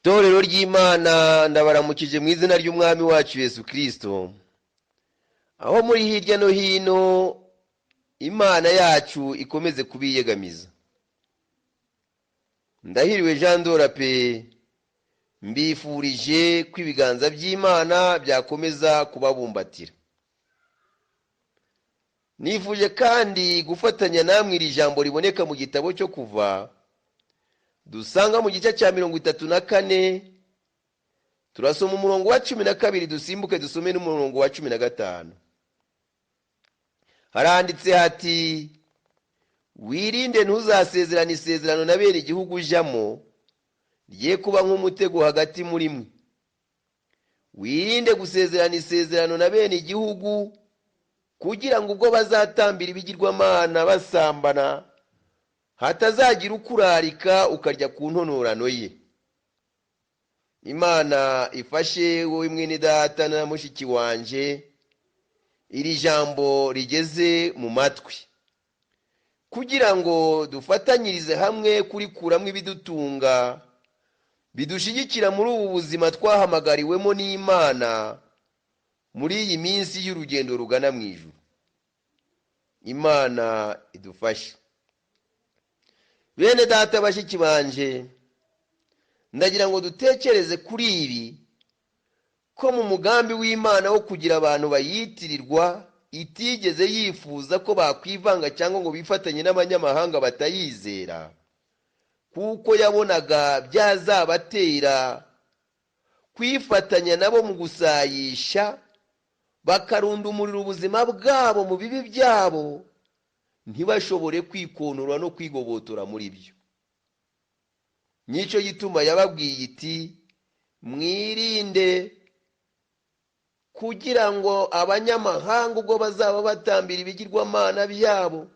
Torero ry'Imana ndabaramukije mu izina ry'umwami wacu Yesu Kristo. Aho muri hirya no hino Imana yacu ikomeze kubiyegamiza. Ndahiriwe Jean Dora pe mbifurije ko ibiganza by'Imana byakomeza kubabumbatira. Nifuje kandi gufatanya namwe iri jambo riboneka mu gitabo cyo Kuva dusanga mu gice cya 34 turasoma umurongo wa 12 dusimbuke dusome n'umurongo wa 15. Haranditse hati, wirinde ntuzasezerane isezerano na bene igihugu ujamo rye kuba nk'umutego hagati muri mwe. Wirinde gusezerana isezerano na bene igihugu kugira ngo ubwo bazatambira ibigirwamana basambana hatazagira ukurarika ukarya ku ntonorano ye. Imana ifashe wowe mwene data na mushiki wanje iri jambo rigeze mu matwi, kugira ngo dufatanyirize hamwe kurikuramo ibidutunga bidushigikira muri ubu buzima twahamagariwemo n'Imana muri iyi minsi y'urugendo rugana mu ijuru. Imana idufashe. Bene data bashiki banje, ndagira ngo dutekereze kuri ibi, ko mu mugambi w'Imana wo kugira abantu bayitirirwa itigeze yifuza ko bakwivanga cyangwa ngo bifatanye n'abanyamahanga batayizera, kuko yabonaga byazabatera kwifatanya nabo mu gusayisha bakarunda umuriro ubuzima bwabo mu bibi byabo, ntibashobore kwikonora no kwigobotora muri byo. Nicyo gituma yababwiye iti, mwirinde kugira ngo abanyamahanga ubwo bazaba batambira ibigirwamana byabo,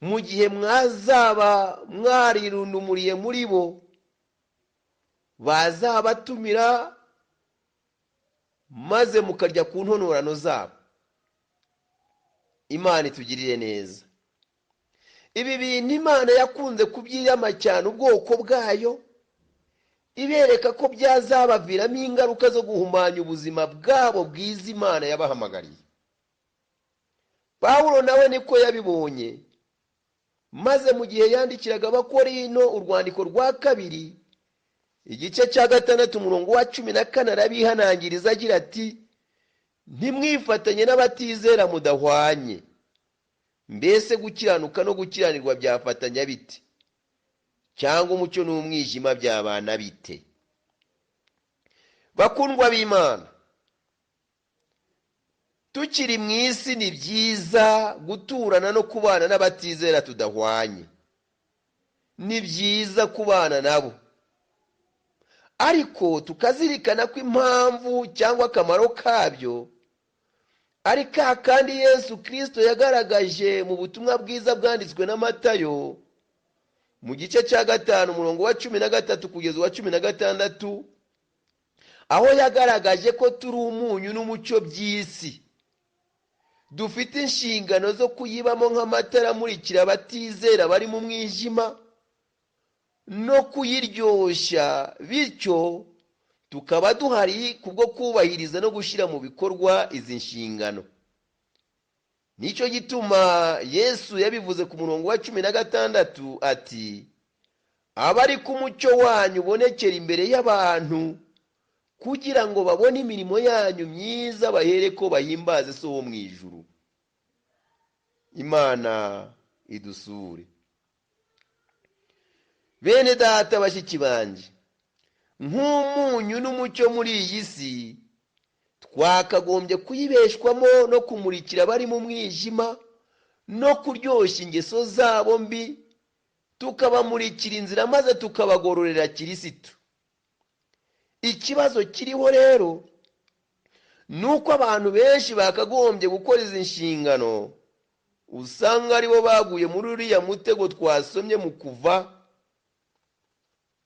mu gihe mwazaba mwarirundumuriye muri bo, bazabatumira maze mukarya ku ntonorano zabo. Imana itugirire neza. Ibi bintu Imana yakunze kubyiyama cyane ubwoko bwayo, ibereka ko byazabaviramo ingaruka zo guhumanya ubuzima bwabo bwiza Imana yabahamagariye. Pawulo nawe niko yabibonye, maze mu gihe yandikiraga Abakorinto urwandiko rwa 2 igice cya 6 umurongo wa 14 arabihanangiriza agira ati, ntimwifatanye n'abatizera mudahwanye. Mbese gukiranuka no gukiranirwa byafatanya bite? Cyangwa umucyo n'umwijima byabana bite? Bakundwa b'Imana, tukiri mu isi ni byiza guturana no kubana n'abatizera tudahwanye. Ni byiza kubana nabo, ariko tukazirikana ko impamvu cyangwa akamaro kabyo ari kandi Yesu Kristo yagaragaje mu butumwa bwiza bwanditswe na Matayo mu gice cya 5 umurongo wa 13 kugeza wa 16, aho yagaragaje ko turi umunyu n'umucyo by'isi, dufite inshingano zo kuyibamo nk'amatara amurikira abatizera bari mu mwijima no kuyiryoshya, bityo tukaba duhari kubwo kubahiriza no gushyira mu bikorwa izi nshingano. Nicyo gituma Yesu yabivuze ku murongo wa 16 ati, abari ku mucyo wanyu ubonekera imbere y'abantu, kugira ngo babone imirimo yanyu myiza bahere ko bahimbaze So wo mu ijuru. Imana idusure. Bene data bashiki banje, nk'umunyu n'umucyo muri iyi si, twakagombye kuyibeshwamo no kumurikira abari mu mwijima no kuryoshya ingeso zabo mbi, tukabamurikira inzira maze tukabagororera Kristo. Ikibazo kiriho rero nuko abantu benshi bakagombye gukora izi nshingano usanga aribo baguye muri uriya mutego twasomye mu Kuva,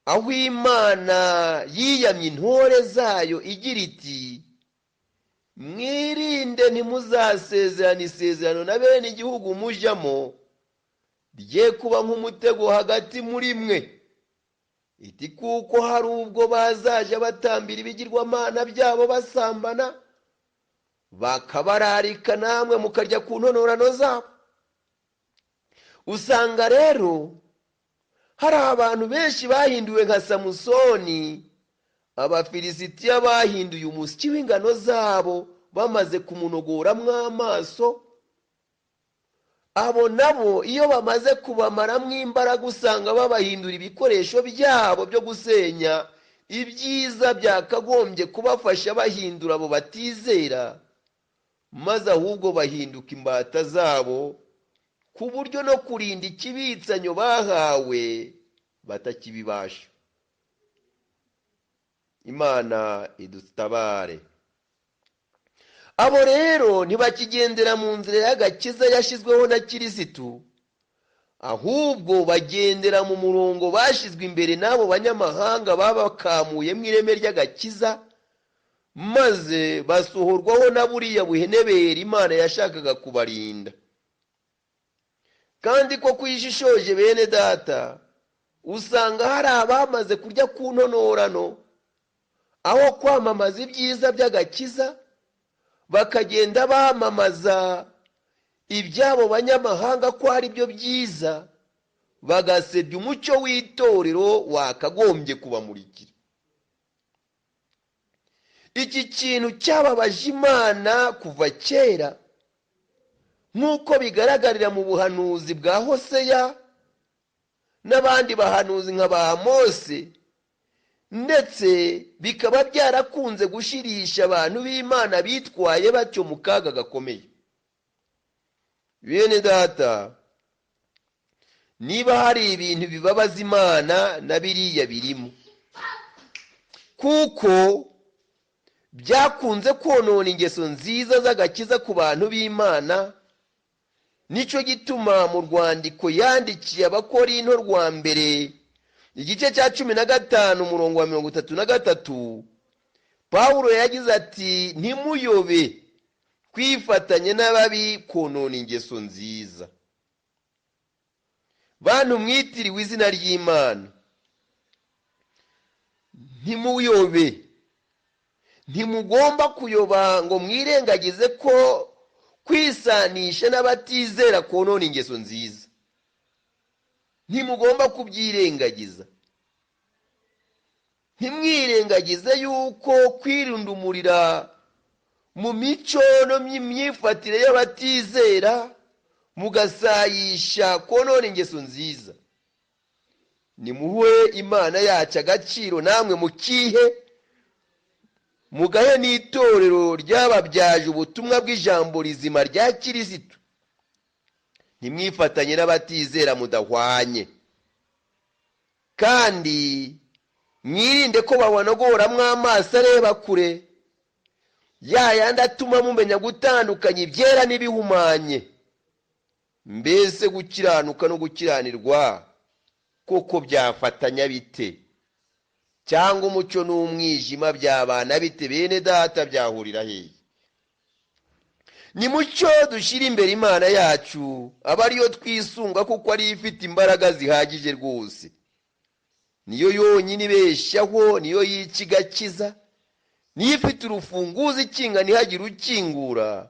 aho Imana yiyamye intore zayo igira iti, mwirinde ntimuzasezerane isezerano na bene igihugu mujamo rye kuba nk'umutego hagati muri mwe. iti kuko hari ubwo bazaje batambira ibigirwamana byabo basambana, bakabararika namwe mukarya ku ntonorano zabo. Usanga rero hari abantu benshi bahinduwe nka Samusoni, Abafilisitiya bahinduye umusyi w'ingano zabo bamaze kumunogoramwo amaso. Abo nabo iyo bamaze kubamaramwo imbaraga usanga babahindura ibikoresho byabo byo gusenya ibyiza byakagombye kubafasha bahindura abo batizera, maze ahubwo bahinduka imbata zabo, ku buryo no kurinda ikibitsanyo bahawe batakibibasha. Imana idutabare. Abo rero ntibakigendera mu nzira y'agakiza yashyizweho na Kirisitu, ahubwo bagendera mu murongo bashyizwe imbere n'abo banyamahanga babakamuyemo ireme ry'agakiza, maze basohorwaho na buriya buhenebere Imana yashakaga kubarinda. Kandi ko kwishishoje bene data, usanga hari abamaze kurya ku ntonorano, aho kwamamaza ibyiza by'agakiza bakagenda bamamaza ibyabo banyamahanga ko ari byo byiza, bagasebya umucyo w'itorero wakagombye kubamurikira. Iki kintu cyababaje Imana kuva kera, nk'uko bigaragarira mu buhanuzi bwa Hoseya n'abandi bahanuzi nka ba Mose, ndetse bikaba byarakunze gushirisha abantu b'Imana bitwaye batyo mu kaga gakomeye. Bene data, niba hari ibintu bibabaza Imana na biriya birimo, kuko byakunze konona ingeso nziza z'agakiza ku bantu b'Imana. Nico gituma mu rwandiko yandikiye Abakorinto rwa mbere igice cya 15 umurongo wa 33, Pawulo yagize ati, ntimuyobe kwifatanya n'ababi konona ingeso nziza. Bantu mwitiriwe izina ry'Imana, ntimuyobe, ntimugomba kuyoba ngo mwirengagize ko kwisanisha n'abatizera konona ingeso nziza. Ntimugomba kubyirengagiza. Ntimwirengagize yuko kwirundumurira mu mico no myifatire y'abatizera mugasayisha konona ingeso nziza. Nimuhe Imana yacu agaciro namwe mukihe, mugahe n'itorero ryababyaje ubutumwa bw'ijambo rizima rya Kirisitu. Ntimwifatanye n'abatizera mudahwanye, kandi mwirinde ko babanogoramwo amaso areba kure, ya yandi atuma mumenya gutandukanya ibyera n'ibihumanye. Mbese gukiranuka no gukiranirwa koko byafatanya bite? Cyangwa umucyo n'umwijima byabana bite bene data? Byahurira hehe? Ni mucyo dushyira imbere Imana yacu, aba ariyo twisunga kuko ari ifite imbaraga zihagije rwose. Niyo yonyine ibeshyaho, niyo yica igakiza, niyo ifite urufunguzo ikinga ntihagire ukingura,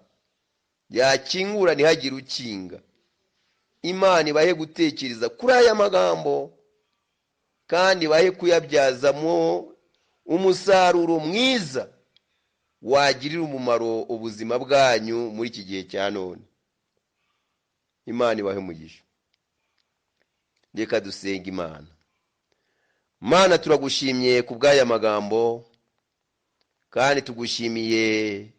yakingura ntihagire ukinga. Imana ibahe gutekereza kuri aya magambo, kandi bahe kuyabyazamo umusaruro mwiza wagirira umumaro ubuzima bwanyu muri iki gihe cya none. Imana ibahe umugisha. Reka dusenga Imana. Mana, turagushimiye ku bw'aya magambo, kandi tugushimiye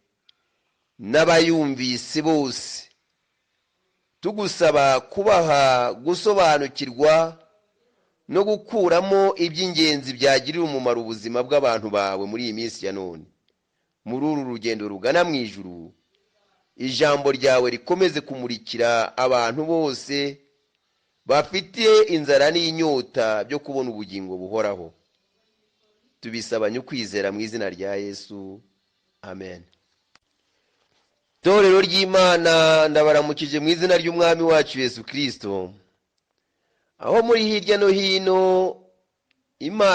n'abayumvise bose, tugusaba kubaha gusobanukirwa no gukuramo iby'ingenzi byagirira umumaro ubuzima bw'abantu bawe muri iyi minsi ya none. Muri uru rugendo rugana mu ijuru, ijambo ryawe rikomeze kumurikira abantu bose bafite inzara n'inyota byo kubona ubugingo buhoraho. Tubisabanye ukwizera mu izina rya Yesu, amen. Torero ry'Imana, ndabaramukije mu izina ry'Umwami wacu Yesu Kristo. Aho muri hirya no hino imana